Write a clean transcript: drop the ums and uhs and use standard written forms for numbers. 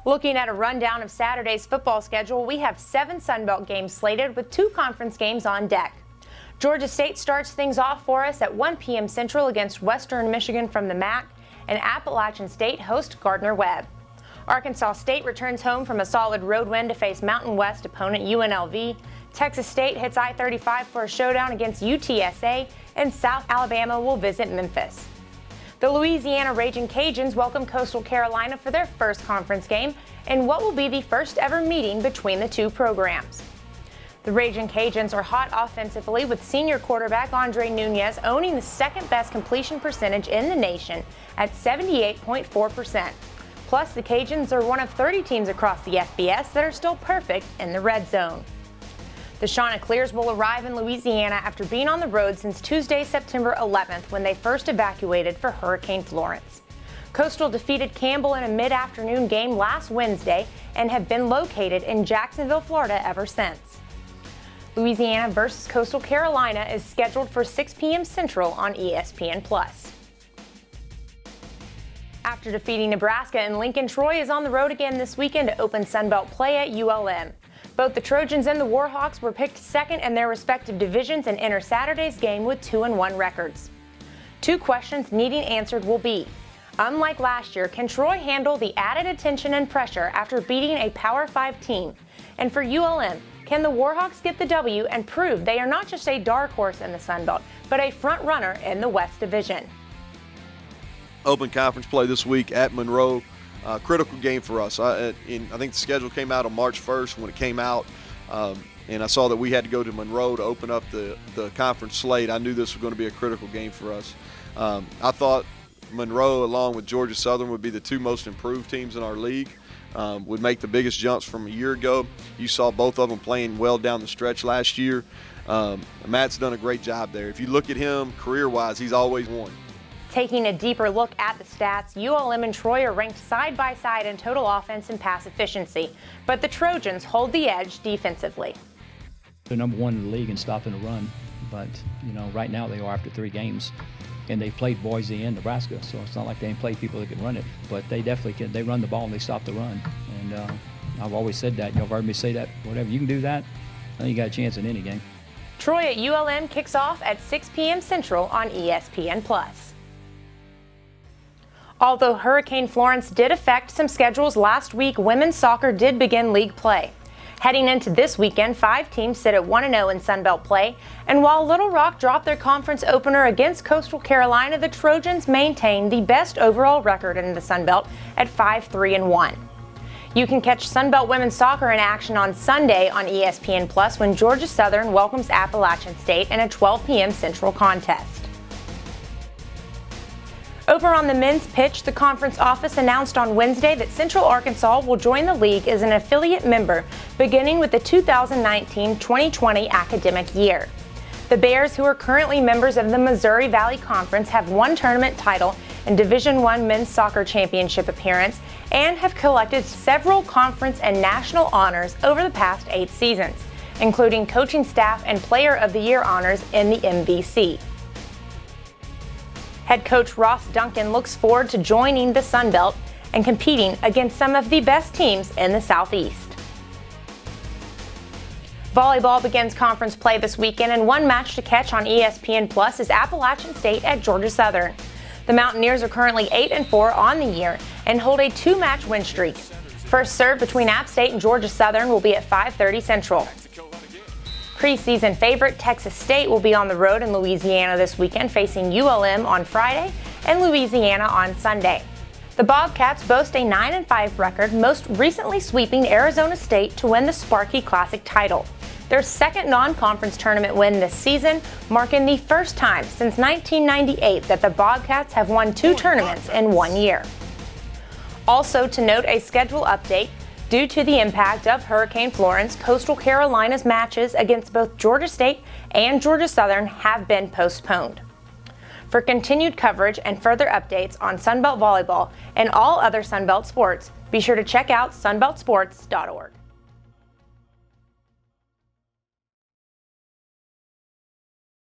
Looking at a rundown of Saturday's football schedule, we have 7 Sunbelt games slated with 2 conference games on deck. Georgia State starts things off for us at 1 p.m. Central against Western Michigan from the MAC, and Appalachian State host Gardner-Webb. Arkansas State returns home from a solid road win to face Mountain West opponent UNLV. Texas State hits I-35 for a showdown against UTSA, and South Alabama will visit Memphis. The Louisiana Raging Cajuns welcome Coastal Carolina for their first conference game in what will be the first ever meeting between the two programs. The Raging Cajuns are hot offensively, with senior quarterback Andre Nunez owning the second best completion percentage in the nation at 78.4%. Plus, the Cajuns are one of 30 teams across the FBS that are still perfect in the red zone. The Chanticleers will arrive in Louisiana after being on the road since Tuesday, September 11th, when they first evacuated for Hurricane Florence. Coastal defeated Campbell in a mid-afternoon game last Wednesday and have been located in Jacksonville, Florida ever since. Louisiana versus Coastal Carolina is scheduled for 6 p.m. Central on ESPN+. After defeating Nebraska and Lincoln, Troy is on the road again this weekend to open Sunbelt play at ULM. Both the Trojans and the Warhawks were picked second in their respective divisions and enter Saturday's game with 2-1 records. 2 questions needing answered will be: unlike last year, can Troy handle the added attention and pressure after beating a Power 5 team? And for ULM, can the Warhawks get the W and prove they are not just a dark horse in the Sunbelt, but a front runner in the West Division? Open conference play this week at Monroe. Critical game for us. I think the schedule came out on March 1st when it came out, and I saw that we had to go to Monroe to open up the conference slate. I knew this was going to be a critical game for us. I thought Monroe, along with Georgia Southern, would be the 2 most improved teams in our league, would make the biggest jumps from a year ago. You saw both of them playing well down the stretch last year. Matt's done a great job there. If you look at him career-wise, he's always won. Taking a deeper look at the stats, ULM and Troy are ranked side by side in total offense and pass efficiency, but the Trojans hold the edge defensively. They're number 1 in the league in stopping the run, but right now they are after 3 games, and they've played Boise and Nebraska, so it's not like they ain't played people that can run it, but they definitely can. They run the ball and they stop the run, and I've always said that. You've heard me say that. Whatever you can do that, then you got a chance in any game. Troy at ULM kicks off at 6 p.m. Central on ESPN+. Although Hurricane Florence did affect some schedules last week, women's soccer did begin league play. Heading into this weekend, 5 teams sit at 1-0 in Sunbelt play, and while Little Rock dropped their conference opener against Coastal Carolina, the Trojans maintain the best overall record in the Sunbelt at 5-3-1. You can catch Sunbelt women's soccer in action on Sunday on ESPN+ when Georgia Southern welcomes Appalachian State in a 12 p.m. Central contest. Over on the men's pitch, the conference office announced on Wednesday that Central Arkansas will join the league as an affiliate member beginning with the 2019-2020 academic year. The Bears, who are currently members of the Missouri Valley Conference, have 1 tournament title and Division I men's soccer championship appearance and have collected several conference and national honors over the past 8 seasons, including coaching staff and player of the year honors in the MVC. Head coach Ross Duncan looks forward to joining the Sun Belt and competing against some of the best teams in the Southeast. Volleyball begins conference play this weekend, and 1 match to catch on ESPN+ is Appalachian State at Georgia Southern. The Mountaineers are currently 8-4 on the year and hold a 2-match win streak. First serve between App State and Georgia Southern will be at 5:30 Central. Preseason favorite Texas State will be on the road in Louisiana this weekend, facing ULM on Friday and Louisiana on Sunday. The Bobcats boast a 9-5 record, most recently sweeping Arizona State to win the Sparky Classic title, their second non-conference tournament win this season, marking the first time since 1998 that the Bobcats have won 2 tournaments in 1 year. Also to note, a schedule update. Due to the impact of Hurricane Florence, Coastal Carolina's matches against both Georgia State and Georgia Southern have been postponed. For continued coverage and further updates on Sunbelt volleyball and all other Sunbelt sports, be sure to check out sunbeltsports.org.